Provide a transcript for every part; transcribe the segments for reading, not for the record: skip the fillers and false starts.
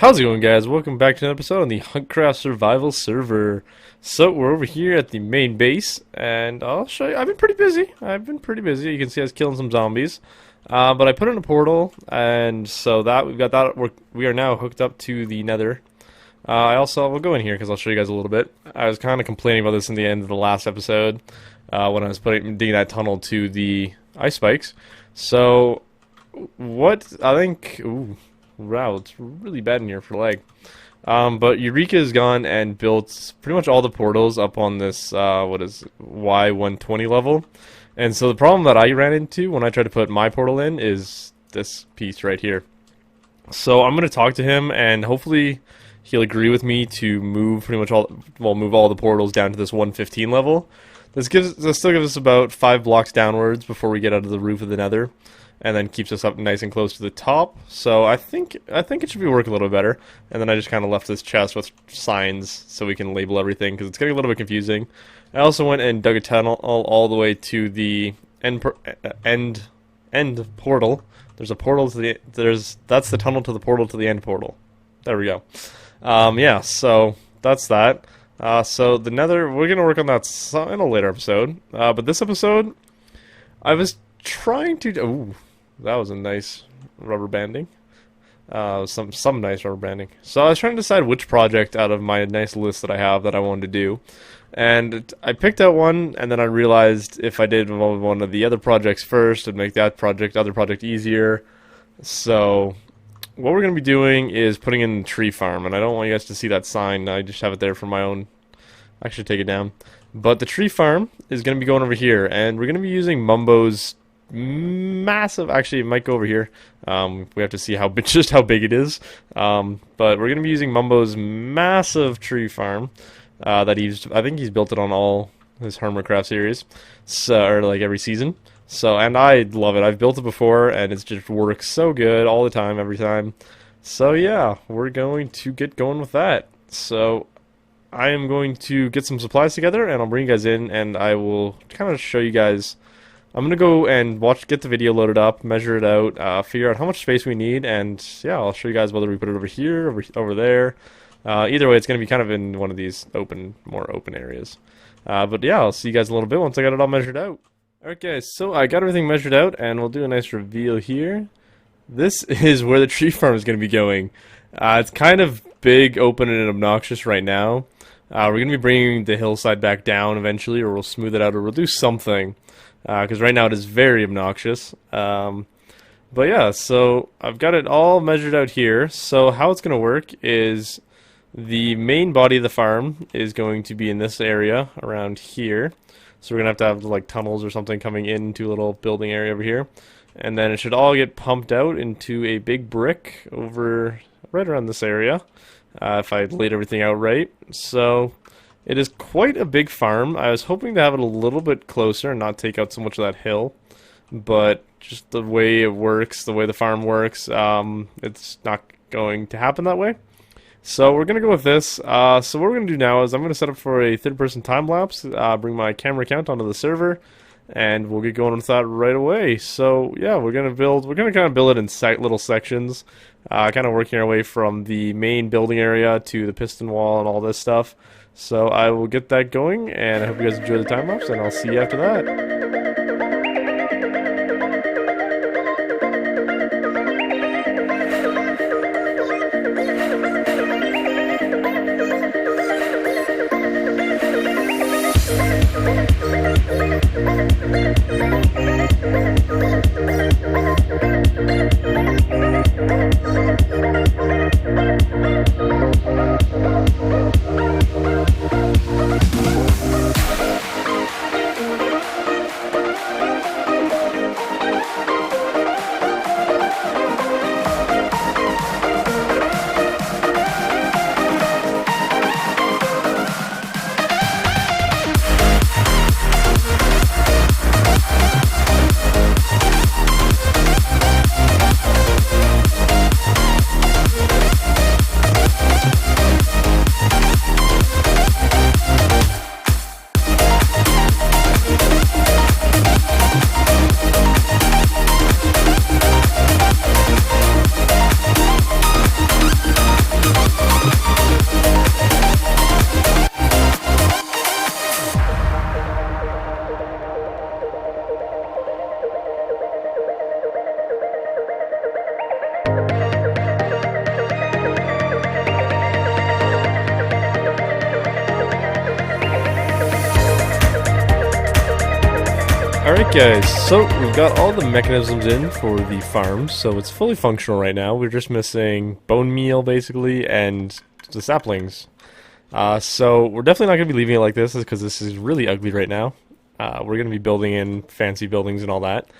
How's it going, guys? Welcome back to another episode on the HuntCraft survival server. So we're over here at the main base, and I'll show you. I've been pretty busy. You can see I was killing some zombies, but I put in a portal, and so that we've got that. We are now hooked up to the Nether. We'll go in here because I'll show you guys a little bit. I was kind of complaining about this in the end of the last episode when I was digging that tunnel to the ice spikes. So what I think. Ooh. Wow, it's really bad in here for lag. But Eureka has gone and built pretty much all the portals up on this, Y120 level. And so the problem that I ran into when I tried to put my portal in is this piece right here. So I'm going to talk to him, and hopefully he'll agree with me to move move all the portals down to this 115 level. This still gives us about 5 blocks downwards before we get out of the roof of the Nether, and then keeps us up nice and close to the top. So I think it should be working a little better. And then I just kind of left this chest with signs so we can label everything, because it's getting a little bit confusing. I also went and dug a tunnel all the way to the end portal. There's a portal to that's the tunnel to the portal to the end portal. There we go. Yeah, so that's that. So the Nether, we're gonna work on that in a later episode. But this episode, I was trying to. Ooh, that was a nice rubber banding. Some nice rubber banding. So I was trying to decide which project out of my nice list that I have that I wanted to do, and I picked out one, and then I realized if I did one of the other projects first, it'd make that other project easier. So what we're going to be doing is putting in the tree farm, and I don't want you guys to see that sign. I just have it there for my own. I should take it down. But the tree farm is going to be going over here, and we're going to be using Mumbo's massive. Actually, it might go over here. We have to see just how big it is. But we're going to be using Mumbo's massive tree farm that I think he's built it on all his HuntCraft series, or like every season. So, and I love it. I've built it before, and it just works so good all the time, every time. So yeah, we're going to get going with that. So I am going to get some supplies together, and I'll bring you guys in, and I will kind of show you guys. I'm going to go and get the video loaded up, measure it out, figure out how much space we need, and yeah, I'll show you guys whether we put it over here, over there. Either way, it's going to be kind of in one of these more open areas. But yeah, I'll see you guys in a little bit once I got it all measured out. Alright guys, so I got everything measured out, and we'll do a nice reveal here. This is where the tree farm is going to be going. It's kind of big, open, and obnoxious right now. We're going to be bringing the hillside back down eventually, or we'll smooth it out, or we'll do something. Because right now it is very obnoxious. But yeah, so I've got it all measured out here. So how it's going to work is the main body of the farm is going to be in this area around here. So we're going to have like tunnels or something coming into a little building area over here. And then it should all get pumped out into a big brick over right around this area. If I laid everything out right. So it is quite a big farm. I was hoping to have it a little bit closer and not take out so much of that hill. But just the way it works, the way the farm works, it's not going to happen that way. So we're going to go with this. So what we're going to do now is I'm going to set up for a third-person time-lapse, bring my camera account onto the server, and we'll get going with that right away. So yeah, we're going to kind of build it in little sections, kind of working our way from the main building area to the piston wall and all this stuff. So I will get that going, and I hope you guys enjoy the time-lapse, and I'll see you after that. Alright guys, so we've got all the mechanisms in for the farm, so it's fully functional right now. We're just missing bone meal basically and the saplings. So we're definitely not going to be leaving it like this because this is really ugly right now. We're going to be building in fancy buildings and all that.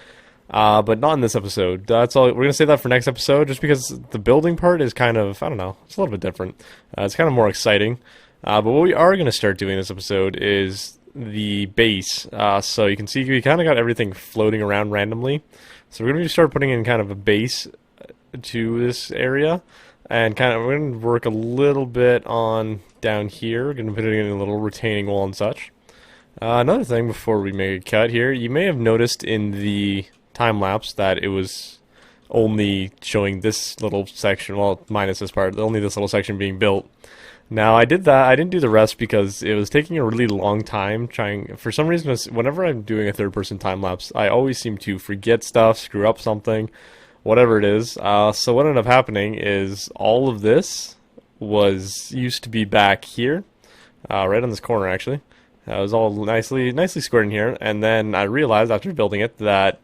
But not in this episode. That's all. We're going to save that for next episode just because the building part is kind of, I don't know, it's a little bit different. It's kind of more exciting. But what we are going to start doing this episode is the base. So you can see we kind of got everything floating around randomly. So we're going to start putting in kind of a base to this area. And kind of we're going to work a little bit on down here. We're going to put it in a little retaining wall and such. Another thing before we make a cut here, you may have noticed in the time lapse that it was only showing this little section, well, minus this part, only this little section being built. Now I did that, I didn't do the rest because it was taking a really long time trying, for some reason, whenever I'm doing a third person time lapse, I always seem to forget stuff, screw up something, whatever it is. So what ended up happening is all of this used to be back here, right on this corner actually. It was all nicely squared in here, and then I realized after building it that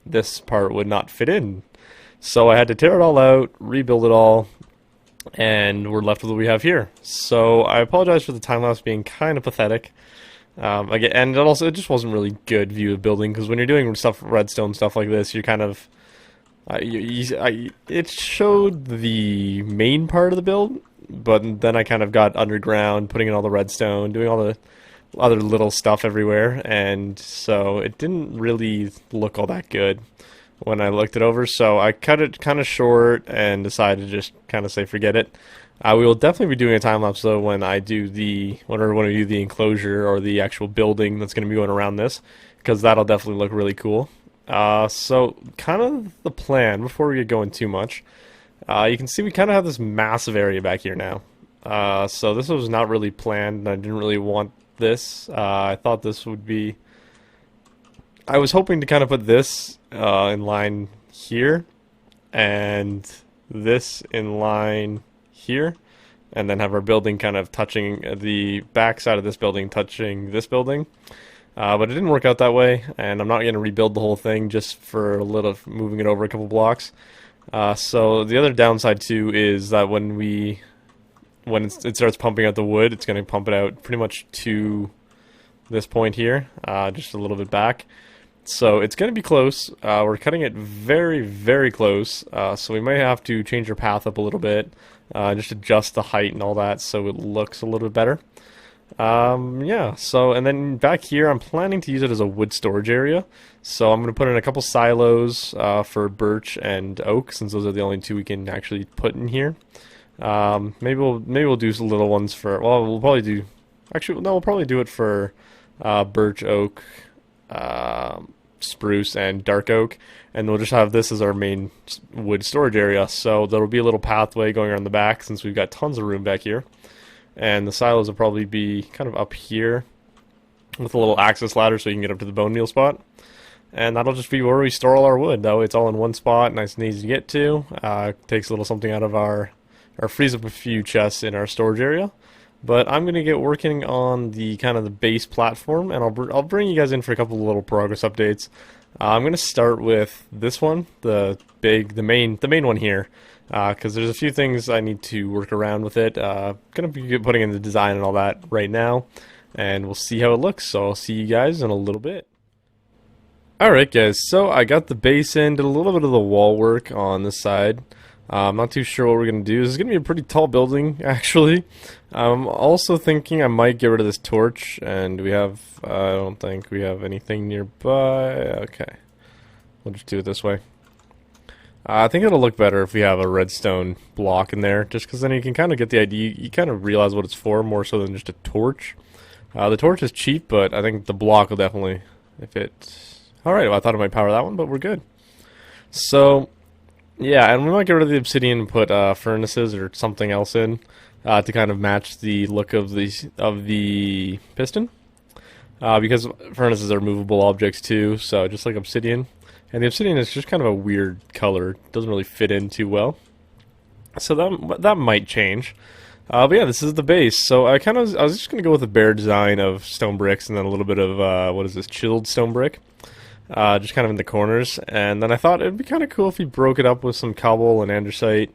this part would not fit in. So I had to tear it all out, rebuild it all, and we're left with what we have here. So I apologize for the time lapse being kind of pathetic. Again, and it just wasn't really good view of building because when you're doing stuff, redstone stuff like this, you're kind of it showed the main part of the build, but then I kind of got underground, putting in all the redstone, doing all the other little stuff everywhere, and so it didn't really look all that good when I looked it over. So I cut it kind of short and decided to just kind of say forget it. We will definitely be doing a time lapse though when I do when we do the enclosure or the actual building that's going to be going around this, because that'll definitely look really cool. So kind of the plan before we get going too much. You can see we kind of have this massive area back here now. So this was not really planned, and I didn't really want this. I thought this would be... I was hoping to kind of put this in line here, and this in line here, and then have our building kind of touching the back side of this building, touching this building. But it didn't work out that way, and I'm not going to rebuild the whole thing just for a little moving it over a couple blocks. So the other downside too is that when it starts pumping out the wood, it's going to pump it out pretty much to this point here, just a little bit back. So it's going to be close. We're cutting it very, very close, so we might have to change our path up a little bit, just adjust the height and all that so it looks a little bit better. Yeah, so, and then back here I'm planning to use it as a wood storage area. So I'm going to put in a couple silos for birch and oak, since those are the only two we can actually put in here. Maybe we'll do some little ones for, well, we'll probably do, actually, no, we'll probably do it for birch, oak, spruce, and dark oak, and we'll just have this as our main wood storage area. So there'll be a little pathway going around the back since we've got tons of room back here, and the silos will probably be kind of up here with a little access ladder so you can get up to the bone meal spot, and that'll just be where we store all our wood. That way it's all in one spot, nice and easy to get to. Takes a little something out of or frees up a few chests in our storage area. But I'm going to get working on the kind of the base platform, and I'll bring you guys in for a couple of little progress updates. I'm going to start with this one, the main one here, because there's a few things I need to work around with it. Going to be putting in the design and all that right now, and we'll see how it looks. So I'll see you guys in a little bit. Alright guys, so I got the base in, did a little bit of the wall work on this side. I'm not too sure what we're going to do. This is going to be a pretty tall building, actually. I'm also thinking I might get rid of this torch, and I don't think we have anything nearby. Okay. We'll just do it this way. I think it'll look better if we have a redstone block in there, just because then you can kind of get the idea. You kind of realize what it's for, more so than just a torch. The torch is cheap, but I think the block will definitely, if it... Alright, well, I thought I might power that one, but we're good. So... yeah, and we might get rid of the obsidian and put furnaces or something else in to kind of match the look of the piston. Because furnaces are movable objects too, so just like obsidian. And the obsidian is just kind of a weird color. It doesn't really fit in too well. So that might change. But yeah, this is the base. So I was just going to go with a bare design of stone bricks and then a little bit of, what is this, chilled stone brick. just kind of in the corners. And then I thought it'd be kind of cool if we broke it up with some cobble and andesite.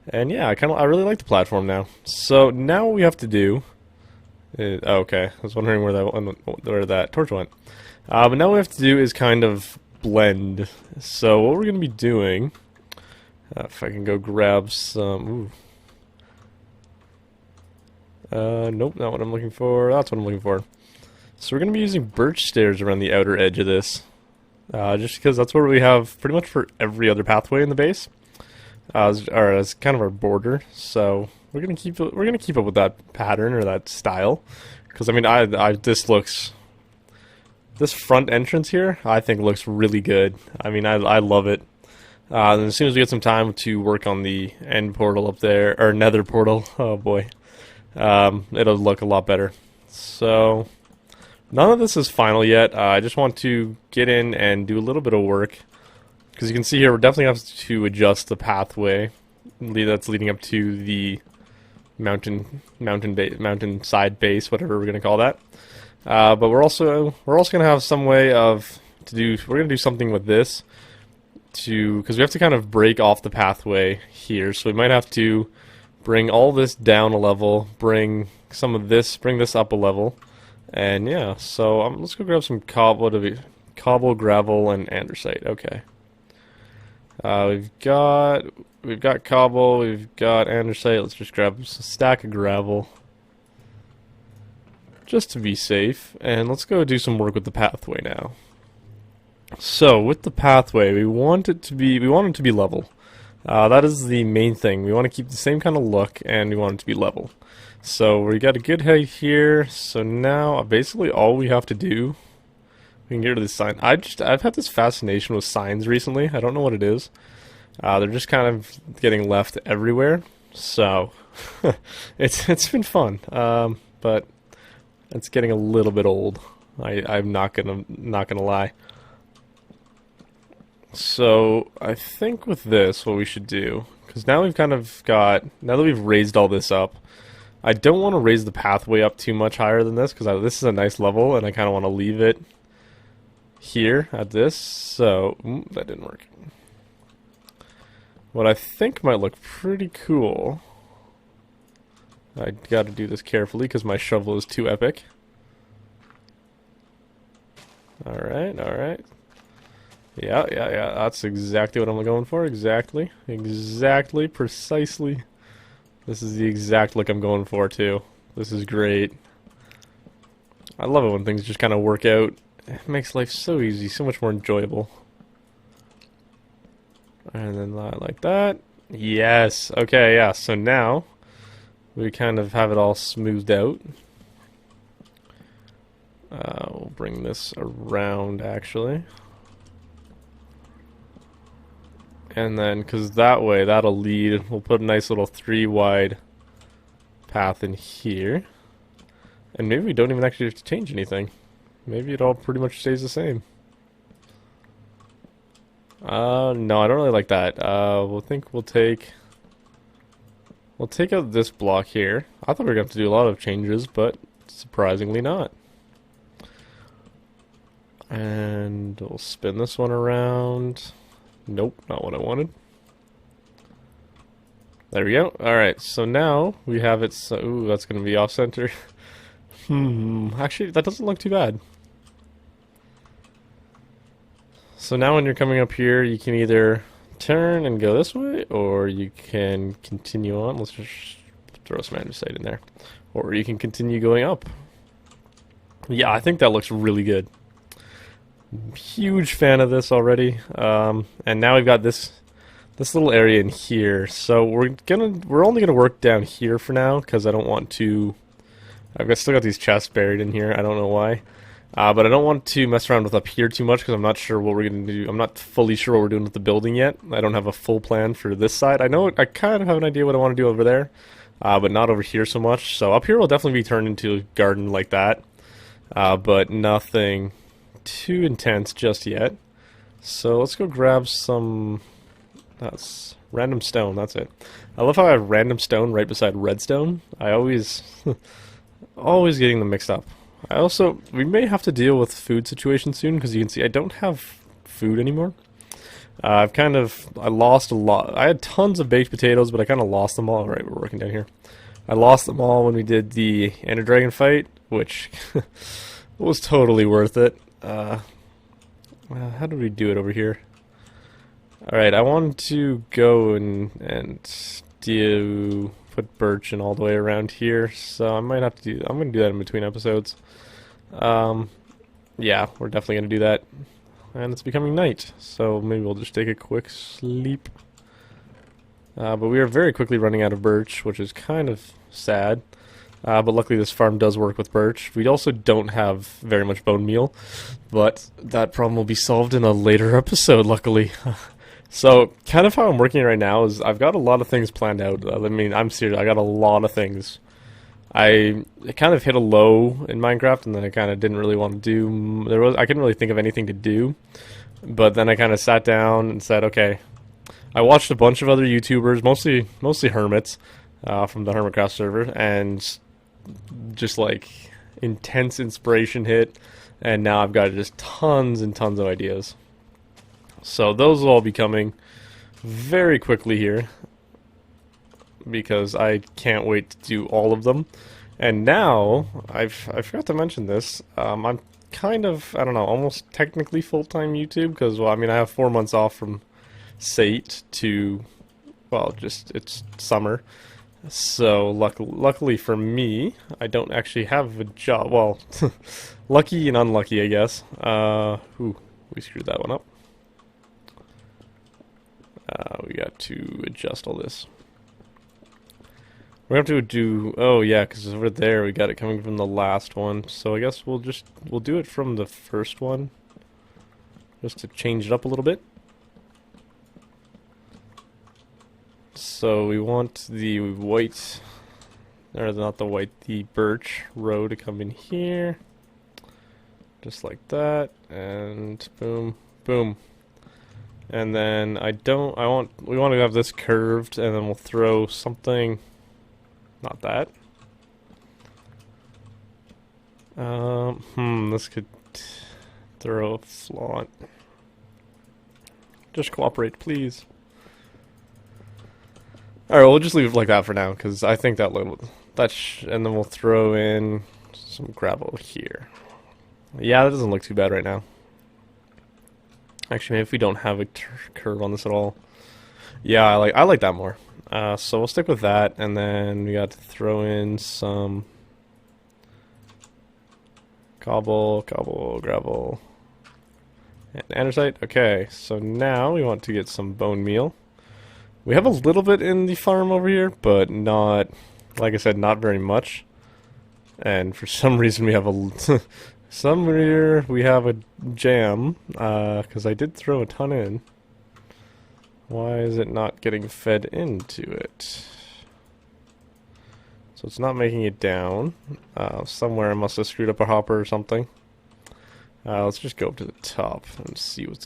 And yeah, I really like the platform now. So now what we have to do oh, okay, I was wondering where that torch went. But now what we have to do is kind of blend. So what we're going to be doing, if I can go grab some, nope, not what I'm looking for. That's what I'm looking for. So we're going to be using birch stairs around the outer edge of this, just because that's what we have pretty much for every other pathway in the base, as kind of our border. So we're gonna keep up with that pattern or that style, because I mean, this front entrance here I think looks really good. I mean, I love it. And as soon as we get some time to work on the end portal up there, or nether portal, oh boy, it'll look a lot better. So none of this is final yet. I just want to get in and do a little bit of work, because you can see here we're definitely have to adjust the pathway that's leading up to the mountain side base, whatever we're gonna call that. But we're also gonna have some way of we're gonna do something with this because we have to kind of break off the pathway here. So we might have to bring all this down a level, bring this up a level, and yeah. So let's go grab some cobble, gravel, and andesite. Okay. We've got cobble, we've got andesite. Let's just grab a stack of gravel, just to be safe, and let's go do some work with the pathway now. So with the pathway, we want it to be level. That is the main thing. We want to keep the same kind of look, and we want it to be level. So we got a good height here. So now basically all we have to do, we can get rid of this sign. I've had this fascination with signs recently. I don't know what it is. They're just kind of getting left everywhere. So it's been fun, but it's getting a little bit old. I'm not gonna lie. So I think with this, what we should do, because now that we've raised all this up, I don't want to raise the pathway up too much higher than this, because this is a nice level, and I kind of want to leave it here at this. So that didn't work. What I think might look pretty cool, I gotta do this carefully because my shovel is too epic. Alright, alright. Yeah, that's exactly what I'm going for. Exactly, precisely. This is the exact look I'm going for too. This is great. I love it when things just kind of work out. It makes life so easy, so much more enjoyable. And then like that. Yes. Okay, yeah. So now we kind of have it all smoothed out. We'll bring this around actually. And then, because that way, that'll lead, we'll put a nice little 3 wide path in here. And maybe we don't even actually have to change anything. Maybe it all pretty much stays the same. No, I don't really like that. We'll take out this block here. I thought we were going to have to do a lot of changes, but surprisingly not. And we'll spin this one around. Nope, not what I wanted. There we go. Alright, so now we have it. So, ooh, that's going to be off center. Actually, that doesn't look too bad. So now when you're coming up here, you can either turn and go this way, or you can continue on. Let's just throw some andesite in there. Or you can continue going up. Yeah, I think that looks really good. Huge fan of this already. And now we've got this little area in here. So we're only gonna work down here for now because I don't want to. Still got these chests buried in here. I don't know why. But I don't want to mess around with up here too much because I'm not sure what we're going to do. I'm not fully sure what we're doing with the building yet. I don't have a full plan for this side. I kind of have an idea what I want to do over there, but not over here so much. So up here will definitely be turned into a garden like that, but nothing too intense just yet. So let's go grab some. That's random stone. That's it. I love how I have random stone right beside redstone. I always getting them mixed up. We may have to deal with food situation soon because you can see I don't have food anymore. I lost a lot. I had tons of baked potatoes, but I kind of lost them all. All right, we're working down here. I lost them all when we did the Ender Dragon fight, which was totally worth it. How did we do it over here? Alright, I wanted to go and put birch in all the way around here, so I might have to do, I'm going to do that in between episodes. Yeah, we're definitely going to do that. And it's becoming night, so maybe we'll just take a quick sleep. But we are very quickly running out of birch, which is kind of sad. But luckily this farm does work with birch. We also don't have very much bone meal, but that problem will be solved in a later episode, luckily. So, kind of how I'm working right now is I've got a lot of things planned out. I mean, I'm serious, I got a lot of things. I kind of hit a low in Minecraft, and then I kind of didn't really want to do... I couldn't really think of anything to do, but then I kind of sat down and said, okay, I watched a bunch of other YouTubers, mostly hermits, from the HuntCraft server, and just like intense inspiration hit, and now I've got just tons and tons of ideas. So those will all be coming very quickly here, because I can't wait to do all of them. And now, I forgot to mention this, I'm kind of, I don't know, almost technically full-time YouTube, because, well, I mean, I have 4 months off from SATE to, well, just, it's summer. So, luckily for me, I don't actually have a job. Well, lucky and unlucky, I guess. Ooh, we screwed that one up. We got to adjust all this. We're going to have to do... Oh, yeah, because over there we got it coming from the last one. So I guess we'll do it from the first one. Just to change it up a little bit. So we want the white... Or not the white, the birch row to come in here. Just like that. And boom, boom. And then we want to have this curved, and then we'll throw something, not that. This could throw a flaunt. Just cooperate, please. Alright, we'll just leave it like that for now, because I think and then we'll throw in some gravel here. Yeah, that doesn't look too bad right now. Actually, maybe if we don't have a curve on this at all. Yeah, I like that more. So we'll stick with that, and then we got to throw in some cobble, gravel, and andesite. Okay, so now we want to get some bone meal. We have a little bit in the farm over here, but not, like I said, not very much. And for some reason we have somewhere we have a jam, because I did throw a ton in. Why is it not getting fed into it? So it's not making it down. Somewhere I must have screwed up a hopper or something. Let's just go up to the top and see what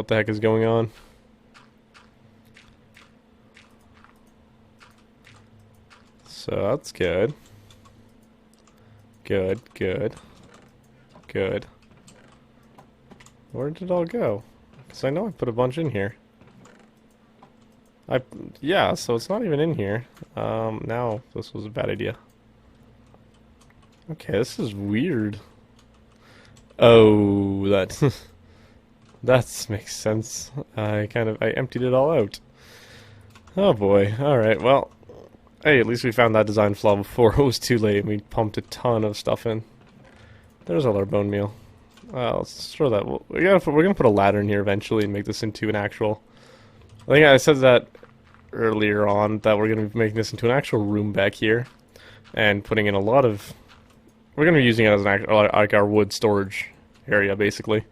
the heck is going on. So that's good. Good. Where did it all go? Because I know I put a bunch in here. Yeah, so it's not even in here. Now this was a bad idea. Okay, this is weird. Oh, that makes sense. I emptied it all out. Oh boy. Alright, well, hey, at least we found that design flaw before it was too late and we pumped a ton of stuff in. There's all our bone meal. Let's throw that. We're gonna put a ladder in here eventually and make this into an actual... I think I said that earlier on, that we're gonna be making this into an actual room back here, and putting in a lot of... We're gonna be using it as like our wood storage area, basically.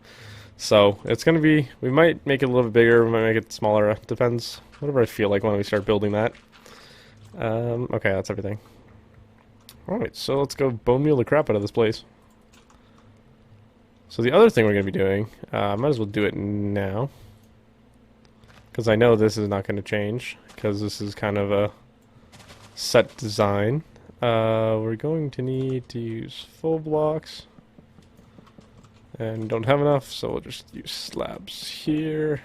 So it's gonna be... We might make it a little bit bigger, we might make it smaller. It depends. Whatever I feel like when we start building that. Okay, that's everything. Alright, so let's go bone meal the crap out of this place. So the other thing we're going to be doing, might as well do it now, because I know this is not going to change, because this is kind of a set design. We're going to need to use full blocks, And don't have enough, so we'll just use slabs here.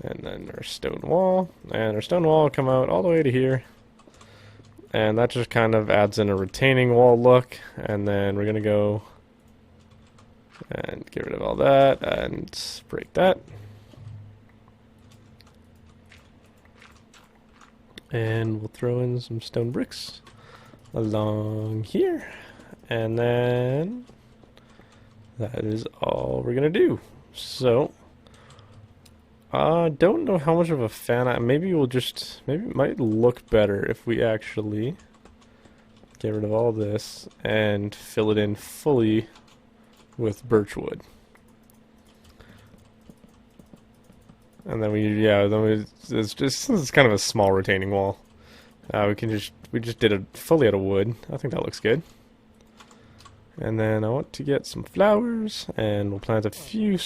And then our stone wall. And our stone wall will come out all the way to here. And that just kind of adds in a retaining wall look. And then we're going to go and get rid of all that and break that. And we'll throw in some stone bricks along here. And then that is all we're going to do. So I don't know how much of a fan maybe it might look better if we actually get rid of all this and fill it in fully with birch wood. And then it's kind of a small retaining wall. We just did it fully out of wood. I think that looks good. And then I want to get some flowers, and we'll plant a few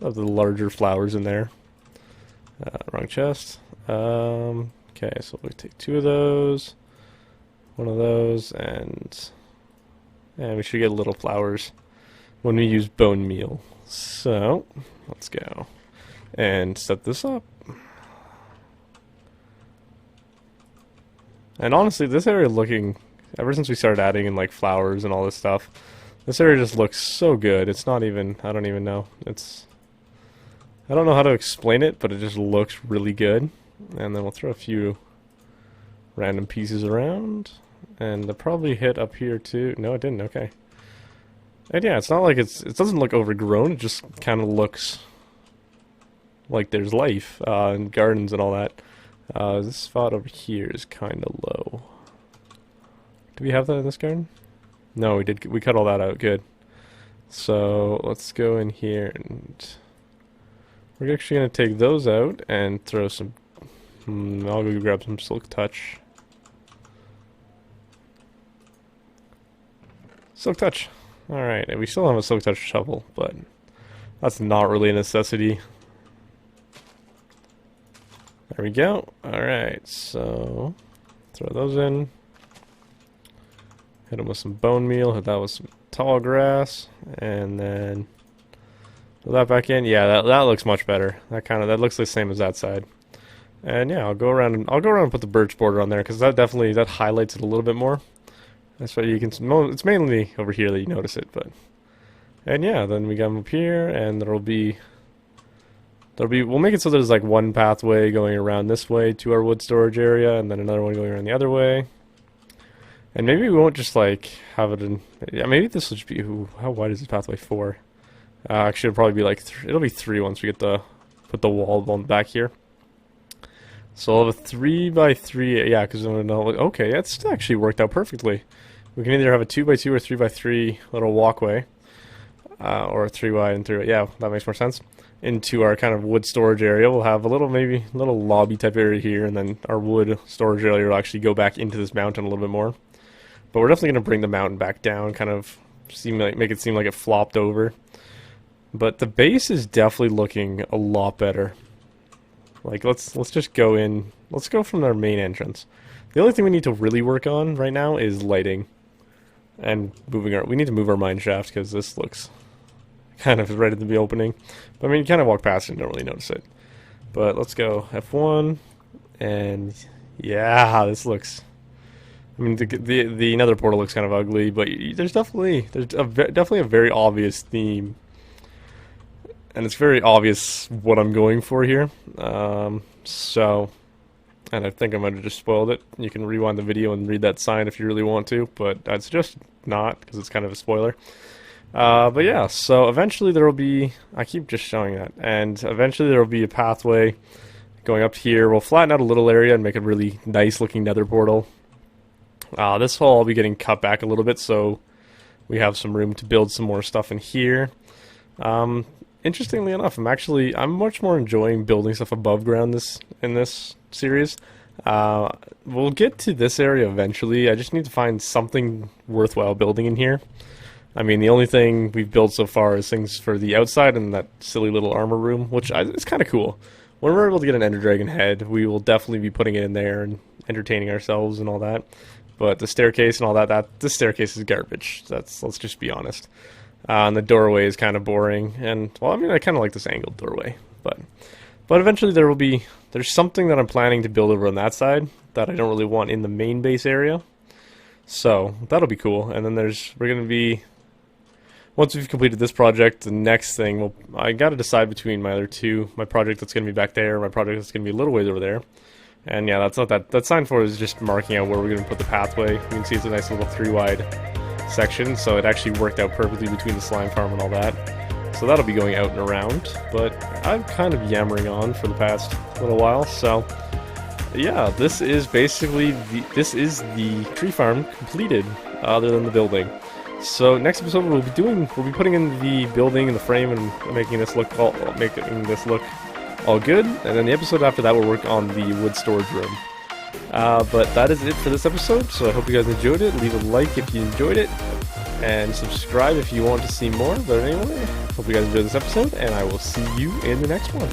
of the larger flowers in there. Wrong chest. Okay, so we take 2 of those, 1 of those, and we should get little flowers when we use bone meal. So let's go and set this up. And honestly, this area ever since we started adding in like flowers and all this stuff, this area just looks so good. It's not even, I don't even know. I don't know how to explain it, but it just looks really good. And then we'll throw a few random pieces around. And they'll probably hit up here too. No, it didn't. Okay. And yeah, it's not like it doesn't look overgrown. It just kind of looks like there's life and gardens and all that. This spot over here is kind of low. Do we have that in this garden? No, we did. We cut all that out. Good. So let's go in here and we're actually going to take those out and throw some... I'll go grab some silk touch. Silk touch. Alright, and we still have a silk touch shovel, but that's not really a necessity. There we go. Alright, so throw those in. Hit them with some bone meal, hit that with some tall grass, and then put that back in. Yeah, that looks much better. That looks the same as that side. And yeah, I'll go around and put the birch border on there because that highlights it a little bit more. That's why you can. It's mainly over here that you notice it, but. And yeah, then we got them up here, and we'll make it so there's like one pathway going around this way to our wood storage area, and then another one going around the other way. And maybe we won't just like have it in. Yeah, maybe this will just be. How wide is this pathway? 4. Actually, it'll probably be like it'll be 3 once we put the wall on the back here. So I'll have a 3x3. Yeah, because okay, that's actually worked out perfectly. We can either have a 2x2 or 3x3 little walkway, or a 3 wide and 3. Yeah, that makes more sense. Into our kind of wood storage area, we'll have a little lobby type area here, and then our wood storage area will actually go back into this mountain a little bit more. But we're definitely going to bring the mountain back down, kind of make it seem like it flopped over. But the base is definitely looking a lot better. Like let's just go in. Let's go from our main entrance. The only thing we need to really work on right now is lighting and we need to move our mine shaft because this looks kind of right at the opening. But I mean, you kind of walk past it and don't really notice it. But let's go F1, and yeah, this looks. I mean, the nether portal looks kind of ugly, but there's definitely a very obvious theme, and it's very obvious what I'm going for here. So, and I think I might have just spoiled it. You can rewind the video and read that sign if you really want to, but I'd suggest not because it's kind of a spoiler. But yeah, so eventually there will be, I keep just showing that, and eventually there will be a pathway going up here. We'll flatten out a little area and make a really nice looking nether portal. This hole will be getting cut back a little bit, so we have some room to build some more stuff in here. Interestingly enough, I'm much more enjoying building stuff above ground in this series. We'll get to this area eventually. I just need to find something worthwhile building in here. I mean, the only thing we've built so far is things for the outside and that silly little armor room, which is kind of cool. When we're able to get an Ender Dragon head, we will definitely be putting it in there and entertaining ourselves and all that. But the staircase and all that this staircase is garbage. Let's just be honest. And the doorway is kind of boring. And well, I mean, I kind of like this angled doorway, but eventually there's something that I'm planning to build over on that side that I don't really want in the main base area. So that'll be cool. And then we're gonna be, once we've completed this project, the next thing, well, I got to decide between my other two, my project that's gonna be back there, my project that's gonna be a little ways over there. And yeah, that's not that sign for it is just marking out where we're gonna put the pathway. You can see it's a nice little 3-wide section, so it actually worked out perfectly between the slime farm and all that. So that'll be going out and around, but I'm kind of yammering on for the past little while, so yeah, this is basically the tree farm completed, other than the building. So next episode we'll be putting in the building and the frame and making this look all good, and then the episode after that we'll work on the wood storage room. But that is it for this episode, so I hope you guys enjoyed it. Leave a like if you enjoyed it, and subscribe if you want to see more. But anyway, hope you guys enjoyed this episode, and I will see you in the next one.